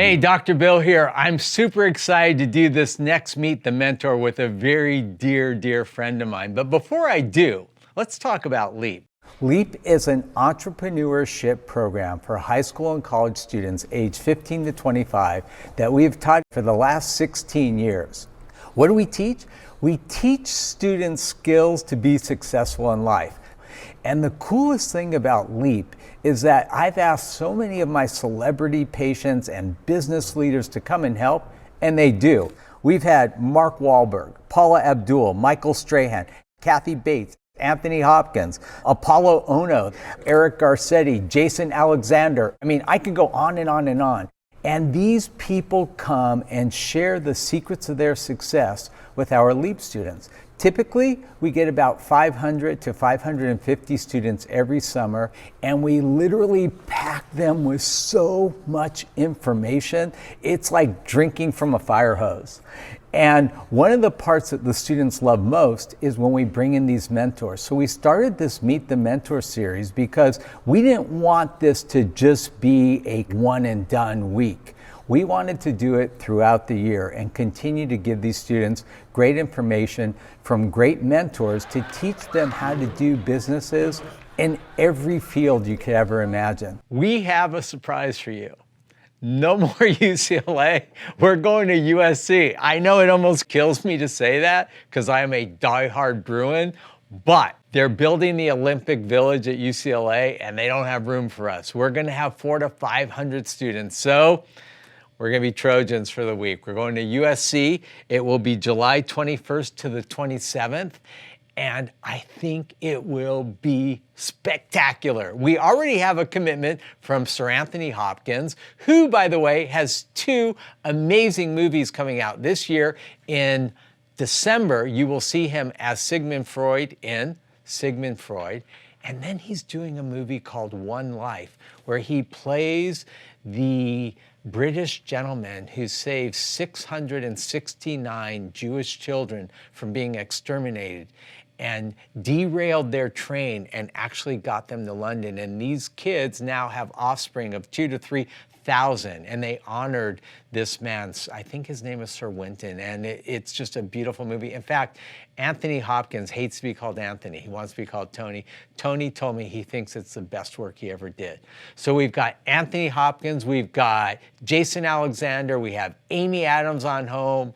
Hey, Dr. Bill here. I'm super excited to do this next Meet the Mentor with a very dear friend of mine. But before I do, let's talk about LEAP. LEAP is an entrepreneurship program for high school and college students aged 15 to 25 that we've taught for the last 16 years. What do we teach? We teach students skills to be successful in life. And the coolest thing about LEAP is that I've asked so many of my celebrity patients and business leaders to come and help, and they do. We've had Mark Wahlberg, Paula Abdul, Michael Strahan, Kathy Bates, Anthony Hopkins, Apollo Ono, Eric Garcetti, Jason Alexander. I mean, I could go on and on and on. And these people come and share the secrets of their success with our LEAP students. Typically, we get about 500 to 550 students every summer, and we literally pack them with so much information. It's like drinking from a fire hose. And one of the parts that the students love most is when we bring in these mentors. So we started this Meet the Mentor series because we didn't want this to just be a one and done week. We wanted to do it throughout the year and continue to give these students great information from great mentors to teach them how to do businesses in every field you could ever imagine. We have a surprise for you. No more UCLA. We're going to USC. I know it almost kills me to say that because I am a diehard Bruin, but they're building the Olympic Village at UCLA and they don't have room for us. We're going to have 400 to 500 students. So we're going to be Trojans for the week. We're going to USC. It will be July 21st to the 27th. And I think it will be spectacular. We already have a commitment from Sir Anthony Hopkins, who, by the way, has 2 amazing movies coming out this year. In December, you will see him as Sigmund Freud in Sigmund Freud. And then he's doing a movie called One Life, where he plays the British gentleman who saved 669 Jewish children from being exterminated and derailed their train and actually got them to London. And these kids now have offspring of 2,000 to 3,000, and they honored this man. I think his name is Sir Winton, and it's just a beautiful movie. In fact, Anthony Hopkins hates to be called Anthony. He wants to be called Tony. Tony told me he thinks it's the best work he ever did. So we've got Anthony Hopkins, we've got Jason Alexander, we have Amy Adams on hold.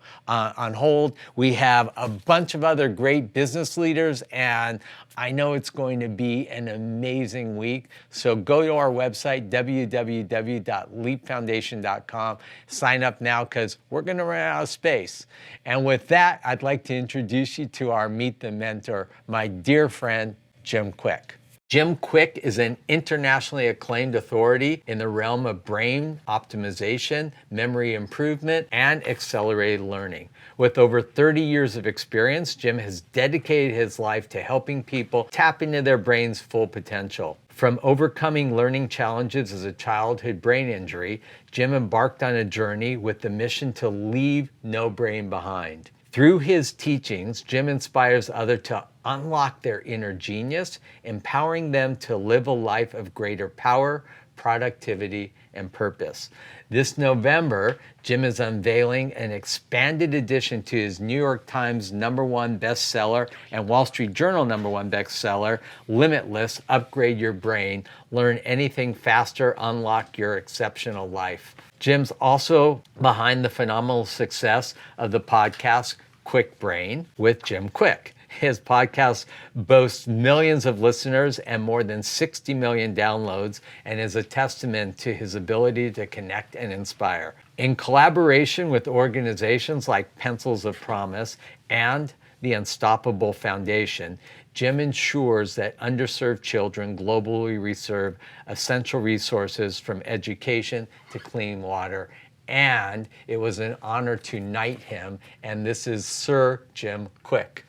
We have a bunch of other great business leaders, and I know it's going to be an amazing week. So go to our website, www.leapfoundation.com. Sign up now because we're going to run out of space. And with that, I'd like to introduce you to our Meet the Mentor, my dear friend, Jim Kwik. Jim Kwik is an internationally acclaimed authority in the realm of brain optimization, memory improvement, and accelerated learning. With over 30 years of experience, Jim has dedicated his life to helping people tap into their brain's full potential. From overcoming learning challenges as a childhood brain injury, Jim embarked on a journey with the mission to leave no brain behind. Through his teachings, Jim inspires others to unlock their inner genius, empowering them to live a life of greater power, productivity, and purpose. This November, Jim is unveiling an expanded edition to his New York Times #1 bestseller and Wall Street Journal #1 bestseller, Limitless, Upgrade Your Brain, Learn Anything Faster, Unlock Your Exceptional Life. Jim's also behind the phenomenal success of the podcast Kwik Brain with Jim Kwik. His podcast boasts millions of listeners and more than 60 million downloads and is a testament to his ability to connect and inspire. In collaboration with organizations like Pencils of Promise and the Unstoppable Foundation, Jim ensures that underserved children globally receive essential resources from education to clean water. And it was an honor to knight him, and this is Sir Jim Kwik.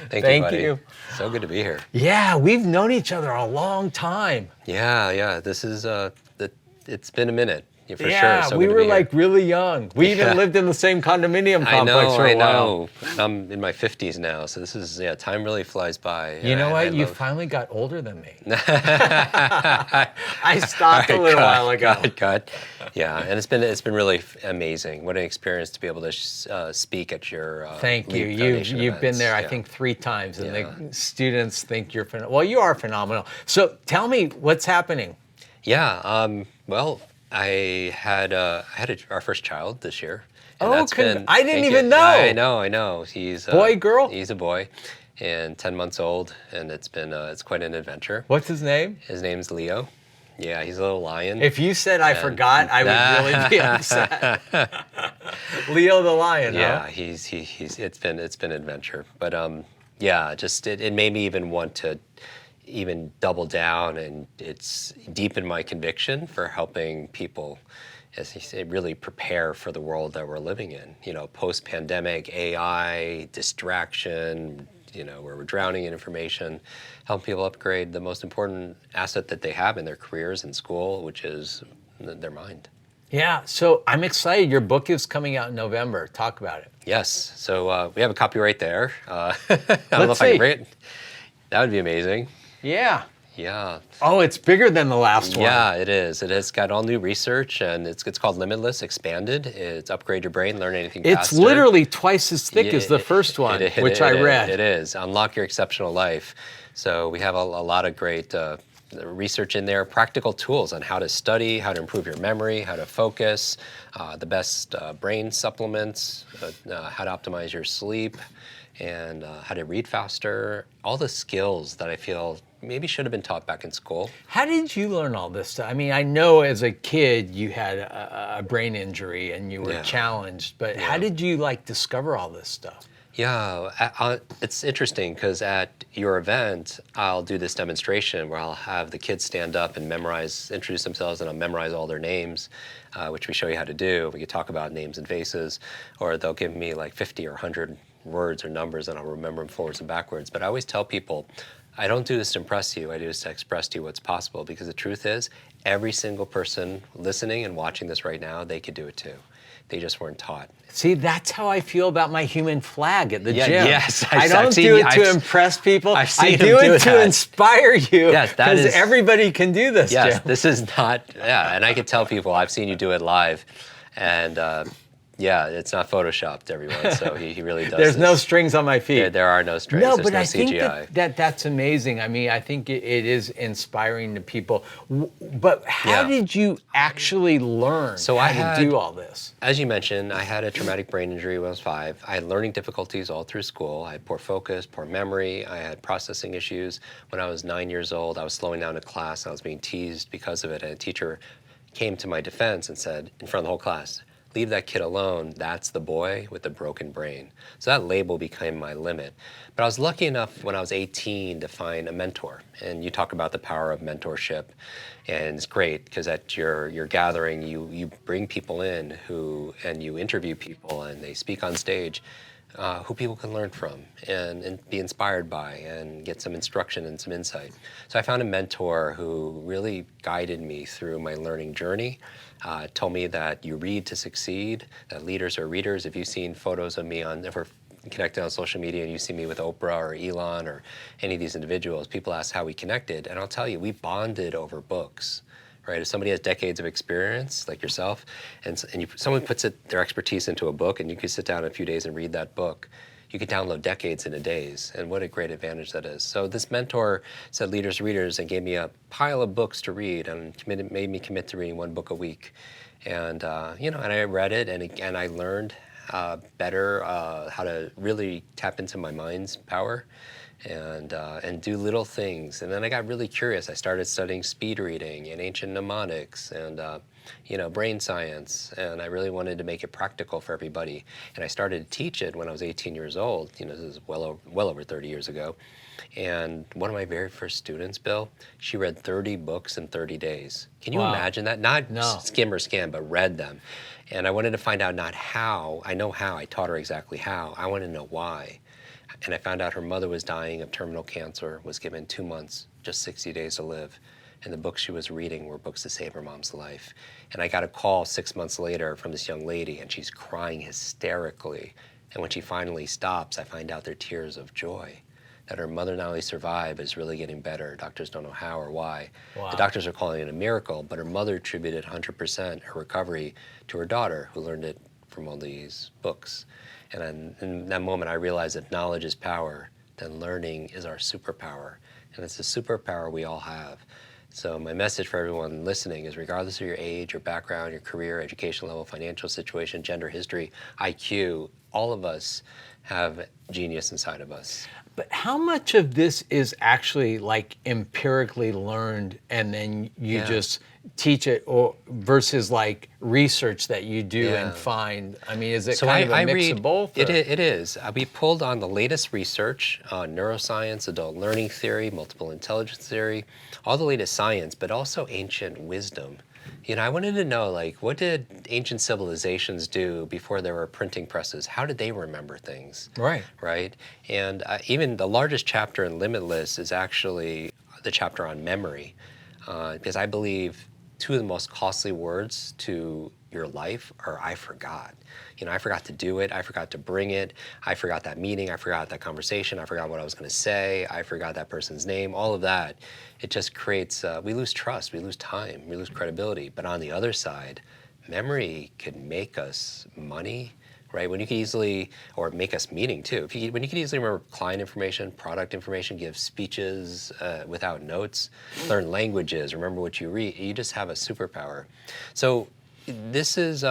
Thank you, buddy. So good to be here. Yeah, we've known each other a long time. Yeah. This is it's been a minute. Yeah, for yeah, sure. So we good to were be here. like really young. We even lived in the same condominium complex for a while. I'm in my 50s now, so this is, yeah, time really flies by. You know what? You love... finally got older than me. I stopped a little while ago. God. Yeah, and it's been really amazing. What an experience to be able to speak at your Thank you. Leap Foundation You've been events. there, I Yeah. think, 3 times, and Yeah. the students think you're phenomenal. Well, you are phenomenal. So tell me what's happening. Yeah. Well, I had our first child this year. And Oh, that's been, I didn't thank even you. know. I know. He's Boy, girl? He's a boy, and 10 months old, and it's quite an adventure. What's his name? His name's Leo. Yeah, he's a little lion. If you said I forgot, I would really be upset. Leo the lion, Yeah, huh? he's it's been an adventure, but yeah, just it made me even want to even double down, and it's deepened my conviction for helping people, as you say, really prepare for the world that we're living in. You know, post-pandemic, AI, distraction, you know, where we're drowning in information, help people upgrade the most important asset that they have in their careers and school, which is their mind. Yeah, so I'm excited. Your book is coming out in November. Talk about it. Yes, so we have a copy right there. I don't know Let's if I can see. bring it. That would be amazing. Yeah. Yeah. Oh, it's bigger than the last one. Yeah, it is. It has got all new research, and it's called Limitless, expanded. It's upgrade your brain, learn anything It's faster. literally twice as thick as the Yeah, first one, which I read. It is. Unlock your exceptional life. So we have a lot of great research in there, practical tools on how to study, how to improve your memory, how to focus, the best brain supplements, how to optimize your sleep, and how to read faster, all the skills that I feel maybe should have been taught back in school. How did you learn all this stuff? I mean, I know as a kid you had a brain injury and you were challenged, but how did you discover all this stuff? Yeah, it's interesting because at your event, I'll do this demonstration where I'll have the kids stand up and introduce themselves, and I'll memorize all their names, which we show you how to do. We could talk about names and faces, or they'll give me like 50 or 100 words or numbers, and I'll remember them forwards and backwards. But I always tell people, I don't do this to impress you, I do this to express to you what's possible, because the truth is, every single person listening and watching this right now, they could do it too. They just weren't taught. See, that's how I feel about my human flag at the gym. Yes, I don't do it to impress people. I've seen I do it to inspire you. Yes, that because is. everybody can do this. Yes, Jim. this is not. Yeah, and I can tell people I've seen you do it live, and yeah, it's not photoshopped, everyone. So he really does. There's no strings on my feet. There are no strings. No, There's but no I think CGI. that's amazing. I mean, I think it is inspiring to people. But how did you actually learn how to do all this? As you mentioned, I had a traumatic brain injury when I was 5. I had learning difficulties all through school. I had poor focus, poor memory. I had processing issues. When I was 9 years old, I was slowing down in class. I was being teased because of it. And a teacher came to my defense and said, in front of the whole class, "Leave that kid alone. That's the boy with the broken brain." So that label became my limit. But I was lucky enough when I was 18 to find a mentor. And you talk about the power of mentorship. And it's great because at your gathering, you bring people in and you interview people, and they speak on stage who people can learn from and be inspired by and get some instruction and some insight. So I found a mentor who really guided me through my learning journey. Told me that you read to succeed, that leaders are readers. If you've seen photos of me if we're connected on social media and you see me with Oprah or Elon or any of these individuals, people ask how we connected. And I'll tell you, we bonded over books, right? If somebody has decades of experience, like yourself, and someone puts their expertise into a book, and you can sit down in a few days and read that book, you can download decades into days, and what a great advantage that is. So this mentor said leaders, readers, and gave me a pile of books to read, and made me commit to reading one book a week. And and I read it, and I learned better how to really tap into my mind's power, and do little things. And then I got really curious. I started studying speed reading and ancient mnemonics and brain science, and I really wanted to make it practical for everybody. And I started to teach it when I was 18 years old. This is well over 30 years ago. And one of my very first students, Bill, she read 30 books in 30 days. Can you imagine that? Not skim or scan, but read them. And I wanted to find out not how. I know how. I taught her exactly how. I wanted to know why. And I found out her mother was dying of terminal cancer, was given 2 months, just 60 days to live. and the books she was reading were books to save her mom's life. And I got a call 6 months later from this young lady, and she's crying hysterically. And when she finally stops, I find out they're tears of joy, that her mother not only survived, but is really getting better. Doctors don't know how or why. Wow. The doctors are calling it a miracle, but her mother attributed 100% her recovery to her daughter, who learned it from all these books. And then in that moment, I realized if knowledge is power, then learning is our superpower. And it's a superpower we all have. So my message for everyone listening is, regardless of your age, your background, your career, education level, financial situation, gender, history, IQ, all of us have genius inside of us. But how much of this is actually like empirically learned and then you just teach it, or versus like research that you do and find? I mean, is it kind of a mix of both? It is. We pulled on the latest research on neuroscience, adult learning theory, multiple intelligence theory, all the latest science, but also ancient wisdom. You know, I wanted to know, like, what did ancient civilizations do before there were printing presses? How did they remember things? Right. Right? And even the largest chapter in Limitless is actually the chapter on memory, because I believe two of the most costly words to your life are "I forgot." You know, I forgot to do it. I forgot to bring it. I forgot that meeting. I forgot that conversation. I forgot what I was going to say. I forgot that person's name. All of that. It just creates, we lose trust. We lose time. We lose credibility. But on the other side, memory could make us money, right? When you can easily, or make us meaning too. When you can easily remember client information, product information, give speeches without notes, learn languages, remember what you read, you just have a superpower. So this is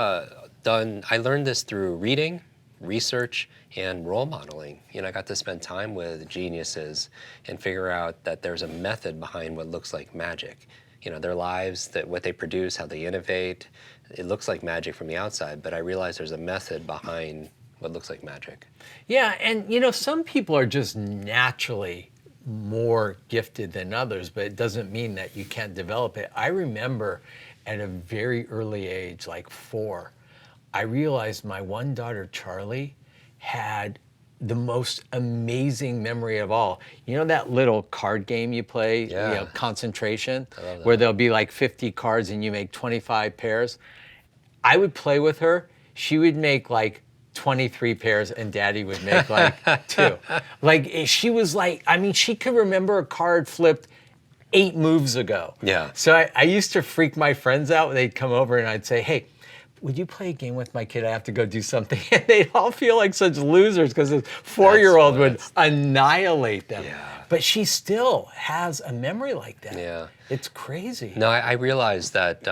done, I learned this through reading, research, and role modeling. You know, I got to spend time with geniuses and figure out that there's a method behind what looks like magic. You know, their lives, that what they produce, how they innovate, it looks like magic from the outside, but I realize there's a method behind what looks like magic. Yeah, and you know, some people are just naturally more gifted than others, but it doesn't mean that you can't develop it. I remember at a very early age, like 4, I realized my one daughter, Charlie, had the most amazing memory of all. You know that little card game you play, you know, concentration, where there'll be like 50 cards and you make 25 pairs? I would play with her. She would make like 23 pairs and Daddy would make like 2. Like, she was like, I mean, she could remember a card flipped 8 moves ago. Yeah. So I used to freak my friends out when they'd come over and I'd say, hey, would you play a game with my kid? I have to go do something. And they'd all feel like such losers because this 4-year-old would annihilate them. Yeah. But she still has a memory like that. Yeah. It's crazy. No, I realized that,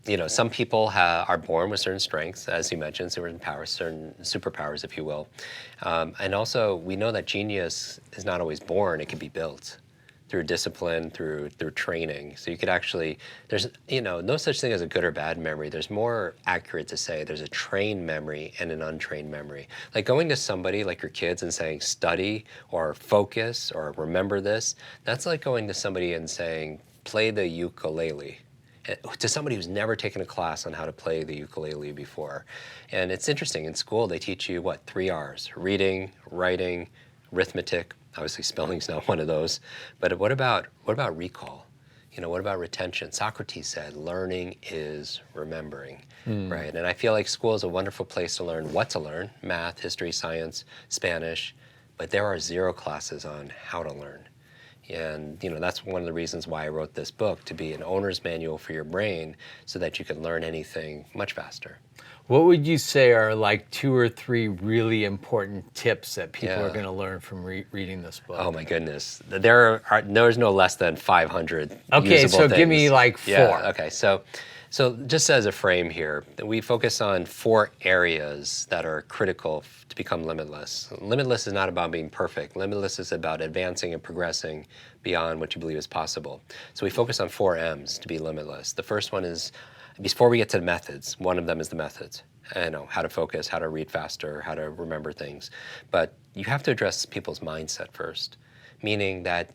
you know, some people are born with certain strengths, as you mentioned, certain powers, certain superpowers, if you will. And also, we know that genius is not always born, it can be built through discipline, through training. So you could actually, there's, you know, no such thing as a good or bad memory. There's more accurate to say there's a trained memory and an untrained memory. Like going to somebody like your kids and saying study or focus or remember this, that's like going to somebody and saying play the ukulele. To somebody who's never taken a class on how to play the ukulele before. And it's interesting, in school they teach you, what, 3 R's: reading, writing, arithmetic. Obviously spelling's not one of those. But what about recall? You know, what about retention? Socrates said, learning is remembering, right? And I feel like school is a wonderful place to learn what to learn: math, history, science, Spanish, but there are 0 classes on how to learn. And you know, that's one of the reasons why I wrote this book, to be an owner's manual for your brain so that you can learn anything much faster. What would you say are like 2 or 3 really important tips that people are going to learn from reading this book? Oh my goodness. There's no less than 500 Okay, usable so things. give me like 4. Yeah, okay, so just as a frame here, we focus on 4 areas that are critical to become limitless. Limitless is not about being perfect. Limitless is about advancing and progressing beyond what you believe is possible. So we focus on 4 M's to be limitless. The first one is, before we get to the methods, one of them is the methods. You know, how to focus, how to read faster, how to remember things. But you have to address people's mindset first, meaning that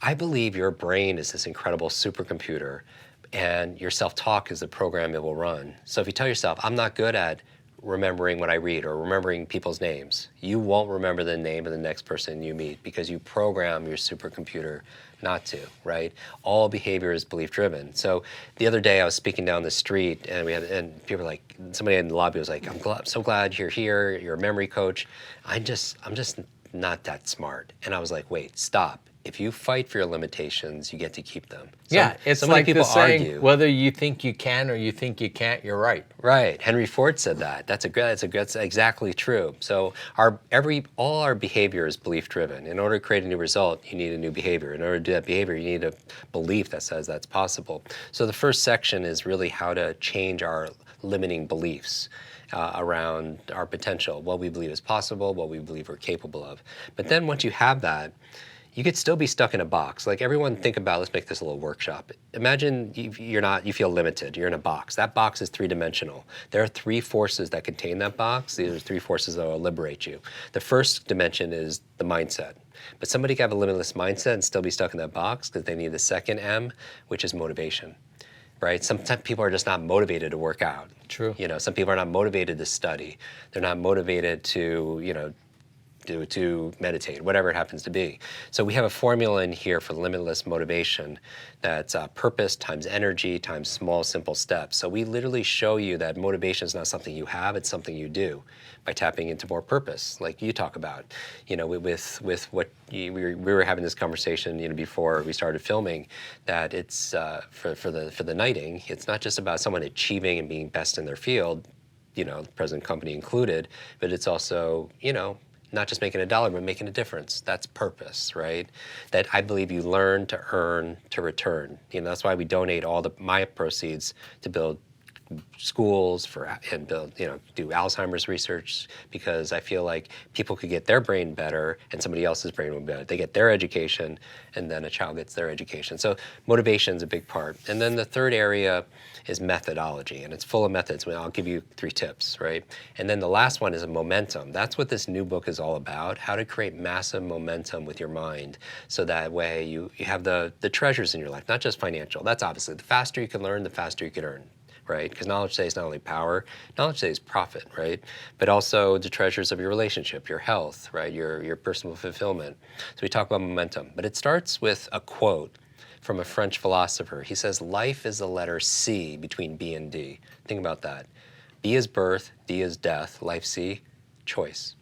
I believe your brain is this incredible supercomputer and your self-talk is the program it will run. So if you tell yourself, I'm not good at remembering what I read or remembering people's names. You won't remember the name of the next person you meet because you program your supercomputer not to, right? All behavior is belief driven. So the other day I was speaking down the street and people were like, somebody in the lobby was like, I'm so glad you're here, you're a memory coach. I'm just not that smart. And I was like, wait, stop. If you fight for your limitations, you get to keep them. It's so many like people the saying, argue. whether you think you can or you think you can't, you're right. Right. Henry Ford said that. That's exactly true. So all our behavior is belief driven. In order to create a new result, you need a new behavior. In order to do that behavior, you need a belief that says that's possible. So the first section is really how to change our limiting beliefs around our potential, what we believe is possible, what we believe we're capable of. But then once you have that, you could still be stuck in a box. Like everyone think about, let's make this a little workshop. Imagine you feel limited, you're in a box. That box is three-dimensional. There are three forces that contain that box. These are three forces that will liberate you. The first dimension is the mindset. But somebody can have a limitless mindset and still be stuck in that box because they need the second M, which is motivation. Right? Sometimes people are just not motivated to work out. True. Some people are not motivated to study. They're not motivated to, to meditate, whatever it happens to be. So we have a formula in here for limitless motivation that's purpose times energy times small, simple steps. So we literally show you that motivation is not something you have, it's something you do by tapping into more purpose, like you talk about. With what we were having this conversation, before we started filming, that it's for the knighting, it's not just about someone achieving and being best in their field, present company included, but it's also, not just making $1, but making a difference. That's purpose, right? That I believe you learn to earn to return. That's why we donate all my proceeds to build schools and build, do Alzheimer's research, because I feel like people could get their brain better and somebody else's brain will be better. They get their education and then a child gets their education. So motivation is a big part. And then the third area is methodology, and it's full of methods. I'll give you 3 tips, right? And then the last one is a momentum. That's what this new book is all about, how to create massive momentum with your mind, so that way you have the treasures in your life, not just financial. That's obviously, the faster you can learn, the faster you can earn. Right? Because knowledge today is not only power, knowledge today is profit, right? But also the treasures of your relationship, your health, right? Your personal fulfillment. So we talk about momentum, but it starts with a quote from a French philosopher. He says, life is the letter C between B and D. Think about that. B is birth, D is death, life C, choice.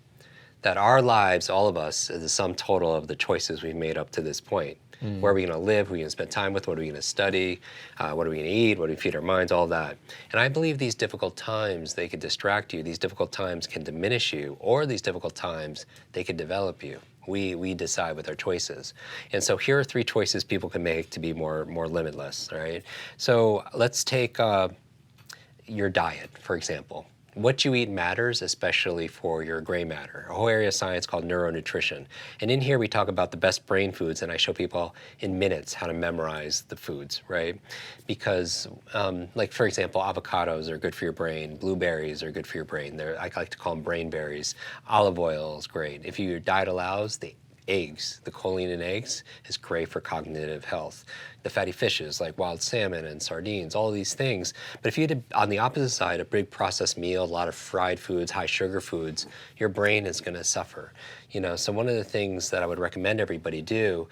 That our lives, all of us, is the sum total of the choices we've made up to this point. Where are we going to live? Who are we going to spend time with? What are we going to study? What are we going to eat? What do we feed our minds? All that. And I believe these difficult times, they could distract you. These difficult times can diminish you, or these difficult times, they could develop you. We decide with our choices. And so here are 3 choices people can make to be more limitless, right? So let's take your diet, for example. What you eat matters, especially for your gray matter, a whole area of science called neuronutrition. And in here we talk about the best brain foods, and I show people in minutes how to memorize the foods, right? Because, like for example, avocados are good for your brain, blueberries are good for your brain. I like to call them brain berries. Olive oil is great. If your diet allows, the choline in eggs is great for cognitive health. The fatty fishes like wild salmon and sardines, all these things. But if you eat, on the opposite side, a big processed meal, a lot of fried foods, high sugar foods, your brain is going to suffer. So one of the things that I would recommend everybody do,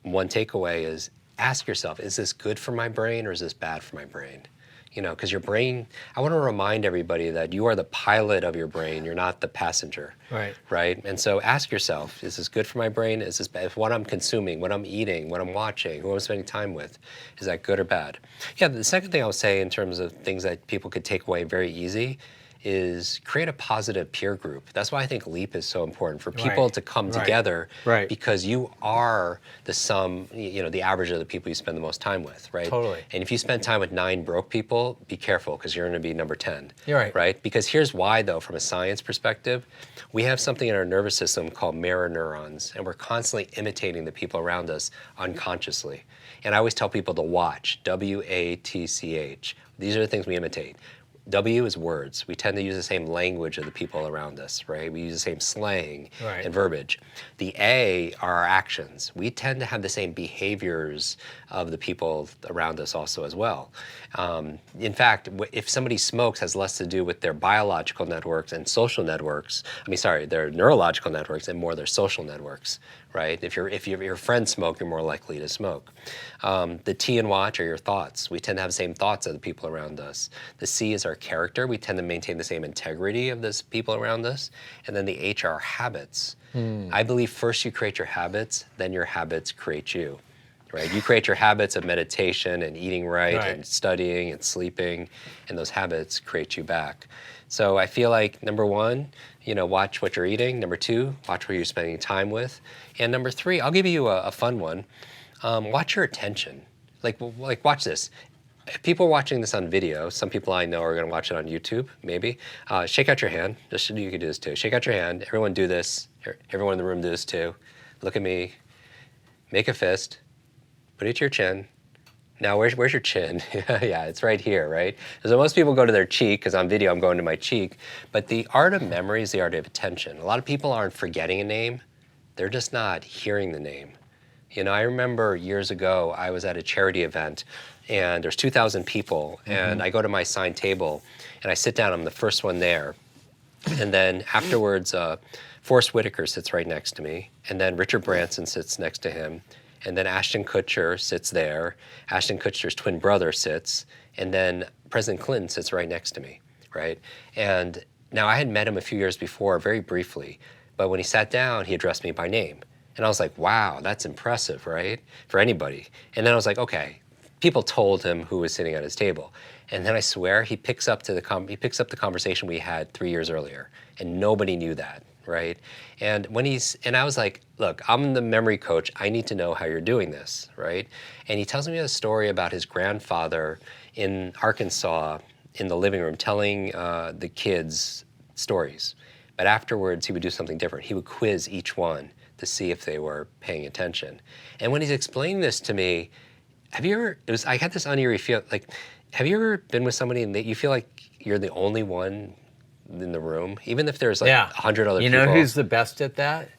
one takeaway is ask yourself, is this good for my brain or is this bad for my brain? Because your brain, I want to remind everybody that you are the pilot of your brain, you're not the passenger. Right? And so ask yourself, is this good for my brain? Is this bad? If what I'm consuming, what I'm eating, what I'm watching, who I'm spending time with, is that good or bad? Yeah, the second thing I'll say in terms of things that people could take away very easy is create a positive peer group. That's why I think LEAP is so important, for people to come together, because you are the sum, the average of the people you spend the most time with, right? Totally. And if you spend time with 9 broke people, be careful, because you're going to be number 10. You're right. Right? Because here's why, though, from a science perspective, we have something in our nervous system called mirror neurons, and we're constantly imitating the people around us unconsciously. And I always tell people to watch, WATCH. These are the things we imitate. W is words. We tend to use the same language of the people around us, right? We use the same slang Right. and verbiage. The A are our actions. We tend to have the same behaviors of the people around us also as well. In fact, if somebody smokes, has less to do with their biological networks and social networks. Their neurological networks and more their social networks, right? If your friends smoke, you're more likely to smoke. The T and watch are your thoughts. We tend to have the same thoughts of the people around us. The C is our character. We tend to maintain the same integrity of those people around us. And then the H are our habits. I believe first you create your habits, then your habits create you. Right? You create your habits of meditation and eating right and studying and sleeping, and those habits create you back. So I feel like number one, watch what you're eating. Number two, watch what you're spending time with. And number three, I'll give you a fun one. Watch your attention. Like watch this. If people are watching this on video, some people I know are going to watch it on YouTube, maybe. Shake out your hand. Just you can do this too. Shake out your hand. Everyone do this. Everyone in the room do this too. Look at me. Make a fist. Put it to your chin. Now, where's your chin? Yeah, it's right here, right? So most people go to their cheek, because on video I'm going to my cheek. But the art of memory is the art of attention. A lot of people aren't forgetting a name. They're just not hearing the name. I remember years ago, I was at a charity event, and there's 2,000 people, and I go to my assigned table, and I sit down. I'm the first one there. And then afterwards, Forrest Whitaker sits right next to me, and then Richard Branson sits next to him. And then Ashton Kutcher sits there. Ashton Kutcher's twin brother sits. And then President Clinton sits right next to me, right? And now I had met him a few years before, very briefly. But when he sat down, he addressed me by name. And I was like, wow, that's impressive, right? For anybody. And then I was like, okay. People told him who was sitting at his table. And then I swear, he picks up the conversation we had 3 years earlier. And nobody knew that. Right? And I was like, look, I'm the memory coach. I need to know how you're doing this, right? And he tells me a story about his grandfather in Arkansas in the living room telling the kids stories. But afterwards, he would do something different. He would quiz each one to see if they were paying attention. And when he's explaining this to me, I had this uneasy feel, like, have you ever been with somebody and you feel like you're the only one in the room, even if there's 100 other people? You know who's the best at that?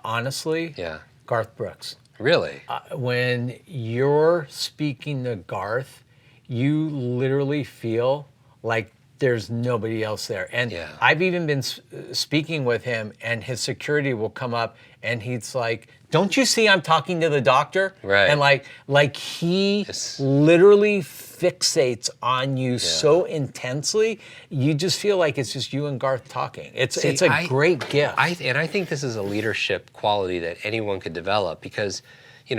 Honestly? Yeah. Garth Brooks. Really? When you're speaking to Garth, you literally feel like there's nobody else there. And I've even been speaking with him, and his security will come up, and he's like, don't you see I'm talking to the doctor? Right. And like he literally fixates on you so intensely, you just feel like it's just you and Garth talking. It's a great gift. I think this is a leadership quality that anyone could develop, because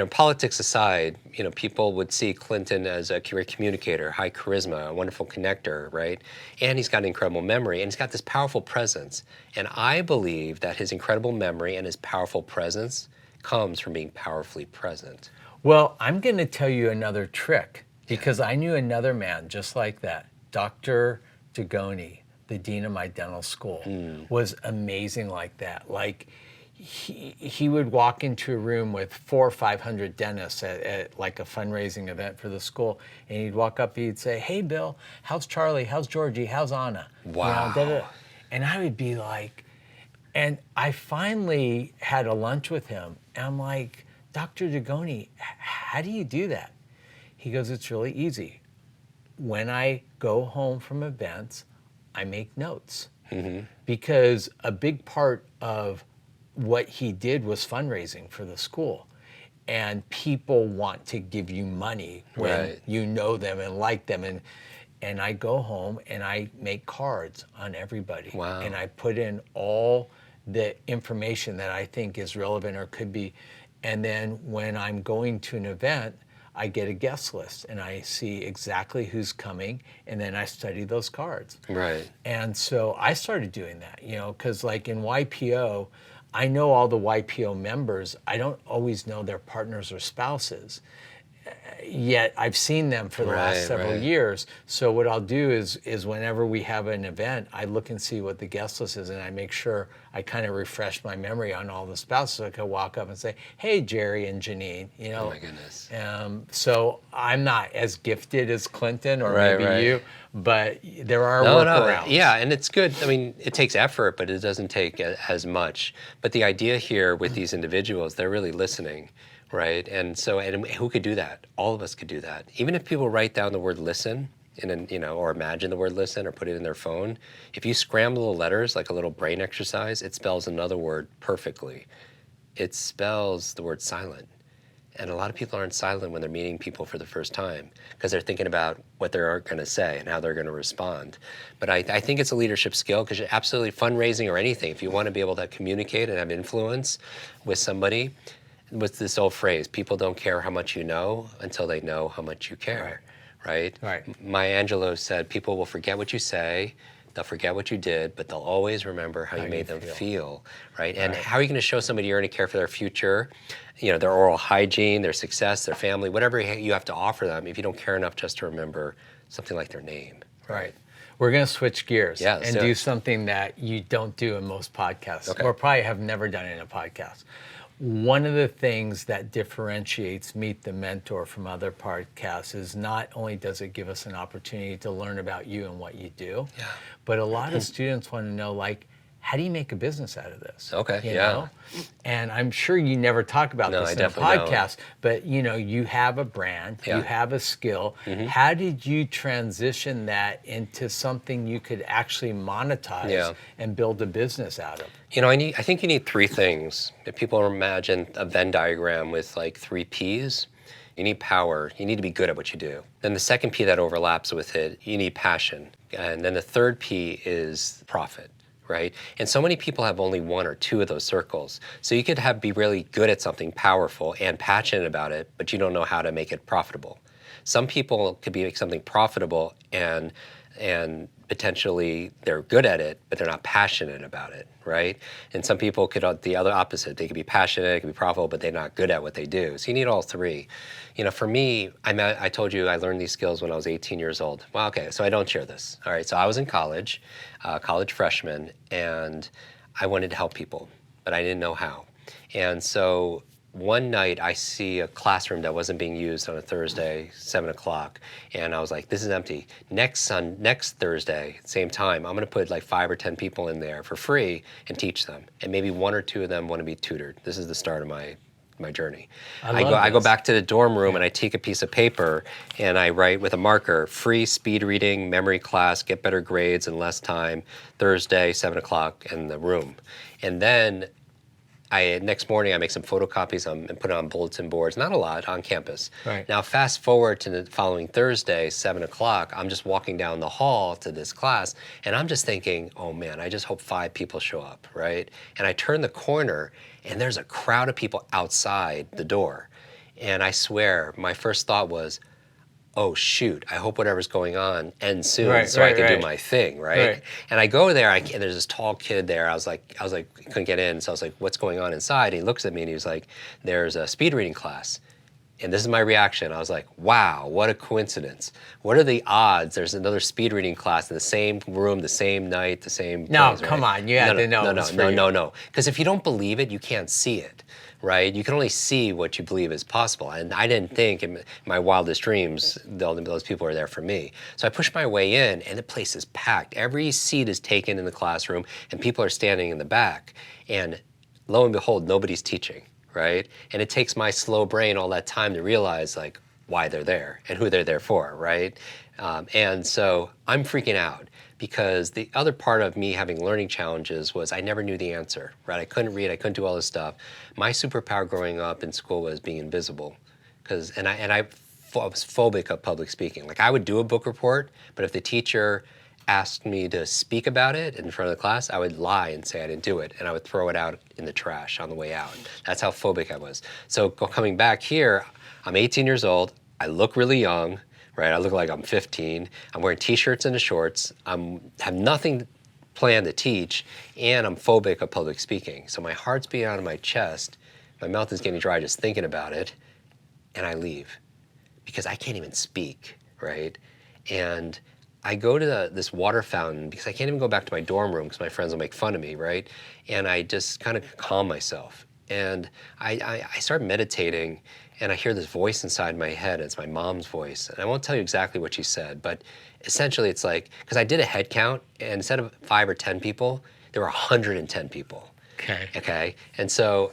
politics aside, people would see Clinton as a great communicator, high charisma, a wonderful connector, right? And he's got an incredible memory, and he's got this powerful presence. And I believe that his incredible memory and his powerful presence comes from being powerfully present. Well, I'm going to tell you another trick, because I knew another man just like that. Dr. Dagoni, the dean of my dental school, was amazing like that. Like, he would walk into a room with 400 or 500 dentists at like a fundraising event for the school, and he'd walk up, he'd say, hey, Bill, how's Charlie? How's Georgie? How's Anna? Wow. And I would be like, and I finally had a lunch with him, and I'm like, Dr. Dagoni, how do you do that? He goes, it's really easy. When I go home from events, I make notes. Because a big part of what he did was fundraising for the school. And people want to give you money when you know them and like them. And I go home and I make cards on everybody. Wow. And I put in all the information that I think is relevant or could be. And then when I'm going to an event, I get a guest list and I see exactly who's coming, and then I study those cards. Right. And so I started doing that, because like in YPO, I know all the YPO members. I don't always know their partners or spouses. yet I've seen them for the last several years. So what I'll do is whenever we have an event, I look and see what the guest list is, and I make sure I kind of refresh my memory on all the spouses. So I can walk up and say, "Hey, Jerry and Janine," you know. Oh my goodness. So I'm not as gifted as Clinton or maybe you, but there are workarounds. Yeah, and it's good. I mean, it takes effort, but it doesn't take as much. But the idea here with these individuals, they're really listening. Right, and who could do that? All of us could do that. Even if people write down the word "listen" or imagine the word "listen" or put it in their phone, if you scramble the letters like a little brain exercise, it spells another word perfectly. It spells the word "silent," and a lot of people aren't silent when they're meeting people for the first time because they're thinking about what they're going to say and how they're going to respond. But I think it's a leadership skill because absolutely fundraising or anything, if you want to be able to communicate and have influence with somebody. With this old phrase, people don't care how much you know until they know how much you care, right? Maya Angelou said, people will forget what you say, they'll forget what you did, but they'll always remember how you made them feel, right? And how are you going to show somebody you're going to care for their future, their oral hygiene, their success, their family, whatever you have to offer them if you don't care enough just to remember something like their name. Right. We're going to switch gears and do it. Something that you don't do in most podcasts, Okay. or probably have never done in a podcast. One of the things that differentiates Meet the Mentor from other podcasts is not only does it give us an opportunity to learn about you and what you do, but a lot of students want to know, like, how do you make a business out of this? Okay, you know? And I'm sure you never talk about this in a podcast, but you have a brand, you have a skill. How did you transition that into something you could actually monetize and build a business out of? I think you need three things. If people imagine a Venn diagram with like 3 Ps, you need power, you need to be good at what you do. Then the second P that overlaps with it, you need passion. And then the third P is profit. Right? And so many people have only 1 or 2 of those circles. So you could be really good at something powerful and passionate about it, but you don't know how to make it profitable. Some people could make something profitable and potentially they're good at it, but they're not passionate about it, right? And some people could the other opposite. They could be passionate, they could be profitable, but they're not good at what they do. So you need all 3. For me, I told you I learned these skills when I was 18 years old. Well, okay, so I don't share this. All right, so I was in college, college freshman, and I wanted to help people, but I didn't know how. And so one night I see a classroom that wasn't being used on a Thursday, 7 o'clock, and I was like, this is empty. Next Thursday, same time, I'm gonna put like 5 or 10 people in there for free and teach them. And maybe 1 or 2 of them wanna be tutored. This is the start of my journey. I go back to the dorm room and I take a piece of paper and I write with a marker, free speed reading, memory class, get better grades in less time, Thursday, 7 o'clock in the room. And then next morning I make some photocopies and put it on bulletin boards, not a lot, on campus. Right. Now fast forward to the following Thursday, 7 o'clock, I'm just walking down the hall to this class and I'm just thinking, oh man, I just hope 5 people show up, right? And I turn the corner and there's a crowd of people outside the door. And I swear, my first thought was, oh shoot, I hope whatever's going on ends soon I can do my thing, right? And I go there, and there's this tall kid there. I was like, couldn't get in, so I was like, what's going on inside? And he looks at me and he was like, there's a speed reading class. And this is my reaction. I was like, wow, what a coincidence. What are the odds there's another speed reading class in the same room, the same night, the same place, come on, you had to know. No. Because if you don't believe it, you can't see it, right? You can only see what you believe is possible. And I didn't think in my wildest dreams, those people were there for me. So I pushed my way in and the place is packed. Every seat is taken in the classroom and people are standing in the back. And lo and behold, nobody's teaching. Right? And it takes my slow brain all that time to realize like why they're there and who they're there for, right? And so I'm freaking out because the other part of me having learning challenges was I never knew the answer, right? I couldn't read, I couldn't do all this stuff. My superpower growing up in school was being invisible, and I was phobic of public speaking. Like I would do a book report, but if the teacher asked me to speak about it in front of the class, I would lie and say I didn't do it, and I would throw it out in the trash on the way out. That's how phobic I was. So coming back here, I'm 18 years old, I look really young, right? I look like I'm 15, I'm wearing t-shirts and shorts, have nothing planned to teach, and I'm phobic of public speaking. So my heart's beating out of my chest, my mouth is getting dry just thinking about it, and I leave. because I can't even speak, right? And I go to this water fountain because I can't even go back to my dorm room because my friends will make fun of me, right? And I just kind of calm myself. And I start meditating, and I hear this voice inside my head. It's my mom's voice. And I won't tell you exactly what she said, but essentially it's like, because I did a head count, and instead of 5 or 10 people, there were 110 people. Okay. And so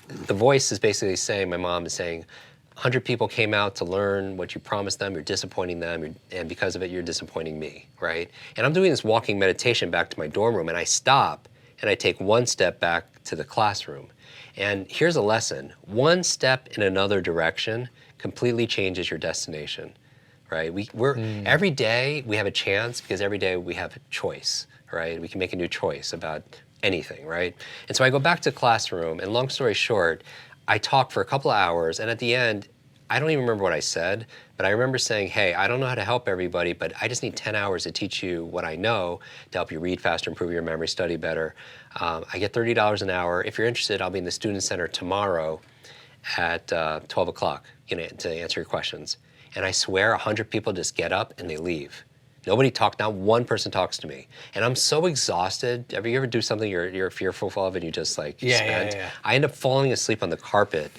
the voice is basically saying, my mom is saying, 100 people came out to learn what you promised them, you're disappointing them, and because of it, you're disappointing me, right? And I'm doing this walking meditation back to my dorm room, and I stop, and I take one step back to the classroom. And here's a lesson. One step in another direction completely changes your destination, right? Every day we have a chance because every day we have a choice, right? We can make a new choice about anything, right? And so I go back to classroom, and long story short, I talk for a couple of hours, and at the end, I don't even remember what I said, but I remember saying, hey, I don't know how to help everybody, but I just need 10 hours to teach you what I know to help you read faster, improve your memory, study better. I get $30 an hour. If you're interested, I'll be in the Student Center tomorrow at 12 o'clock, to answer your questions. And I swear 100 people just get up and they leave. Nobody talked, not one person talks to me. And I'm so exhausted. Ever you ever do something you're fearful of and you just spent? Yeah. I end up falling asleep on the carpet,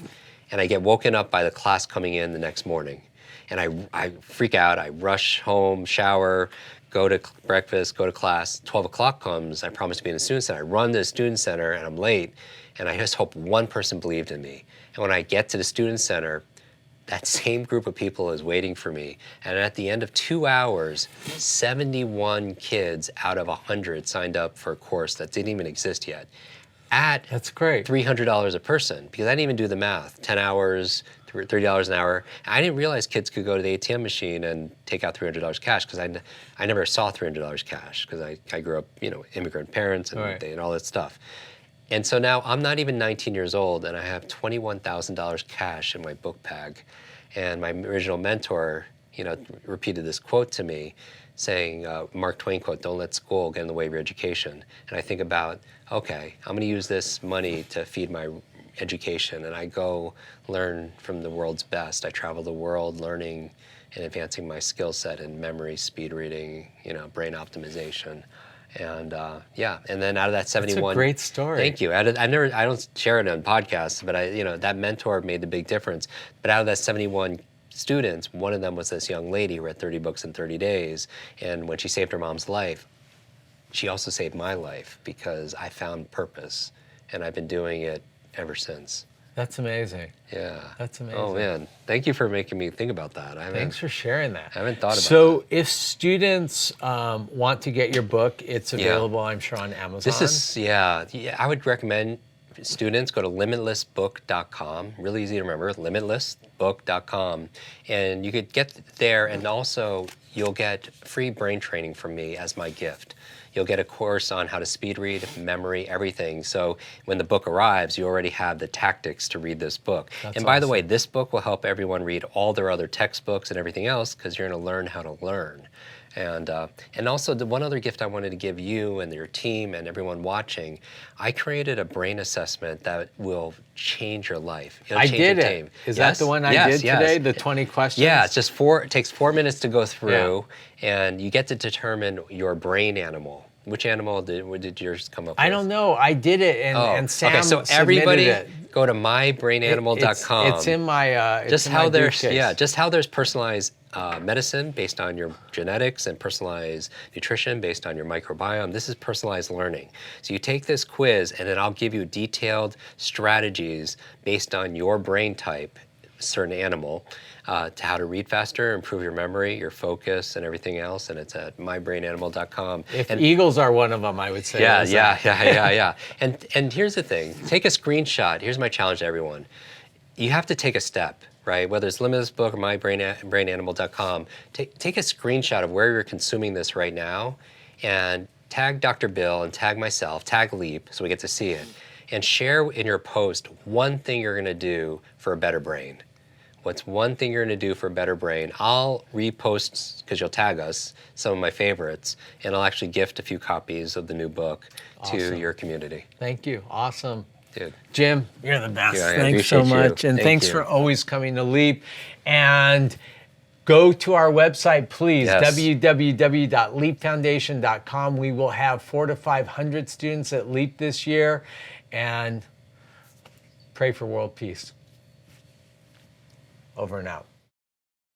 and I get woken up by the class coming in the next morning. And I freak out, I rush home, shower, go to breakfast, go to class. 12 o'clock comes, I promise to be in the Student Center. I run to the Student Center and I'm late, and I just hope one person believed in me. And when I get to the Student Center, that same group of people is waiting for me. And at the end of 2 hours, 71 kids out of 100 signed up for a course that didn't even exist yet. That's great. $300 a person, because I didn't even do the math. 10 hours, $30 an hour. And I didn't realize kids could go to the ATM machine and take out $300 cash, because I never saw $300 cash, because I grew up, immigrant parents and, Right. and all that stuff. And so now I'm not even 19 years old, and I have $21,000 cash in my book bag. And my original mentor, repeated this quote to me, saying, Mark Twain quote, "Don't let school get in the way of your education." And I think about, okay, I'm going to use this money to feed my education, and I go learn from the world's best. I travel the world learning and advancing my skill set in memory, speed reading, brain optimization. And and then out of that 71, It's a great story. Thank you. I don't share it on podcasts, but that mentor made the big difference. But out of that 71 students, one of them was this young lady who read 30 books in 30 days, and when she saved her mom's life, she also saved my life, because I found purpose, and I've been doing it ever since. That's amazing. Yeah. That's amazing. Oh man, thank you for making me think about that. Thanks for sharing that. I haven't thought about So if students want to get your book, it's available, I'm sure, on Amazon. I would recommend students go to limitlessbook.com. Really easy to remember, limitlessbook.com. And you could get there, and also you'll get free brain training from me as my gift. You'll get a course on how to speed read, memory, everything. So when the book arrives, you already have the tactics to read this book. That's By the awesome. way, this book will help everyone read all their other textbooks and everything else, because you're going to learn how to learn. And also, the one other gift I wanted to give you and your team and everyone watching, I created a brain assessment that will change your life. It'll I change did your it. team. Is that the one I did today, the 20 questions? Yeah, it's just it takes 4 minutes to go through, and you get to determine your brain animal. Which animal did yours come up with? I don't know. I did it, and Sam okay, so submitted everybody it. go to mybrainanimal.com. It's in my just in how my there's briefcase. just how there's personalized medicine based on your genetics, and personalized nutrition based on your microbiome. This is personalized learning. So you take this quiz, and then I'll give you detailed strategies based on your brain type, certain animal, to how to read faster, improve your memory, your focus, and everything else. And it's at mybrainanimal.com. If eagles are one of them, I would say. Yeah. And here's the thing. Take a screenshot. Here's my challenge to everyone. You have to take a step, right? Whether it's Limitless Book or mybrainanimal.com, take a screenshot of where you're consuming this right now, and tag Dr. Bill and tag myself, tag Leap, so we get to see it, and share in your post one thing you're going to do for a better brain. What's one thing you're going to do for a better brain? I'll repost, because you'll tag us, some of my favorites, and I'll actually gift a few copies of the new book to your community. Thank you. Awesome. Dude. Jim, you're the best. Yeah, I Thanks so appreciate you. much. And Thank thanks you. for always coming to Leap. And go to our website, please, Yes. www.leapfoundation.com. We will have 400 to 500 students at Leap this year. And pray for world peace. Over and out.